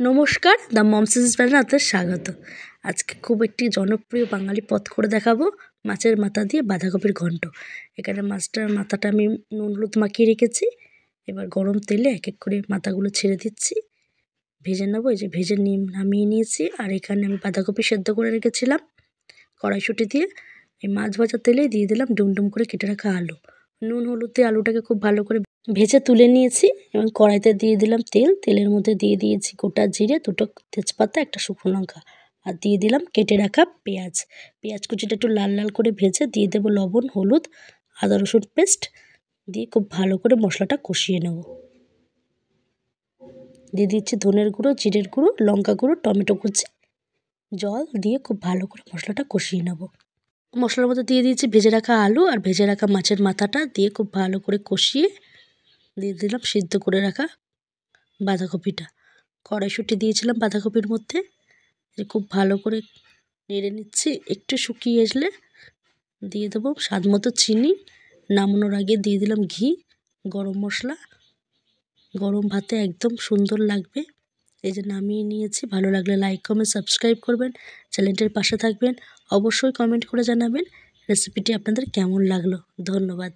নমস্কার, দ্য মমসেস চ্যানেলে আপনাদের স্বাগত। আজকে খুব একটি জনপ্রিয় বাঙালি পদ করে দেখাবো, মাছের মাথা দিয়ে বাঁধাকপির ঘন্ট। এখানে মাছটার মাথাটা আমি নুন হলুদ মাখিয়ে রেখেছি। এবার গরম তেলে এক এক করে মাথাগুলো ছেড়ে দিচ্ছি, ভেজে নেবো। এই যে ভেজে নামিয়ে নিয়েছি। আর এখানে আমি বাঁধাকপি সেদ্ধ করে রেখেছিলাম কড়াইশুঁটি দিয়ে। এই মাছ ভাজা তেলেই দিয়ে দিলাম ডুমডুম করে কেটে রাখা আলু। নুন হলুদ দিয়ে আলুটাকে খুব ভালো করে ভেজে তুলে নিয়েছি এবং কড়াইতে দিয়ে দিলাম তেল। তেলের মধ্যে দিয়ে দিয়েছি গোটা জিরে, দুটো তেজপাতা, একটা শুকনো লঙ্কা, আর দিয়ে দিলাম কেটে রাখা পেঁয়াজ। পেঁয়াজ কুচিটা একটু লাল লাল করে ভেজে দিয়ে দেবো লবণ, হলুদ, আদা রসুন পেস্ট দিয়ে খুব ভালো করে মশলাটা কষিয়ে নেব। দিয়ে দিচ্ছি ধনের গুঁড়ো, জিরের গুঁড়ো, লঙ্কা গুঁড়ো, টমেটো কুচি, জল দিয়ে খুব ভালো করে মশলাটা কষিয়ে নেব। মশলার মধ্যে দিয়ে দিয়েছি ভেজে রাখা আলু আর ভেজে রাখা মাছের মাথাটা দিয়ে খুব ভালো করে কষিয়ে দিয়ে দিলাম সিদ্ধ করে রাখা বাঁধাকপিটা। কড়াইশুঁটি দিয়েছিলাম বাঁধাকপির মধ্যে, খুব ভালো করে নেড়ে নিচ্ছি। একটু শুকিয়ে আসলে দিয়ে দেবো স্বাদ মতো চিনি। নামানোর আগে দিয়ে দিলাম ঘি, গরম মশলা। গরম ভাতে একদম সুন্দর লাগবে। এই যে নামিয়ে নিয়েছি। ভালো লাগলে লাইক, কমেন্ট, সাবস্ক্রাইব করবেন, চ্যানেলটির পাশে থাকবেন। অবশ্যই কমেন্ট করে জানাবেন রেসিপিটি আপনাদের কেমন লাগলো। ধন্যবাদ।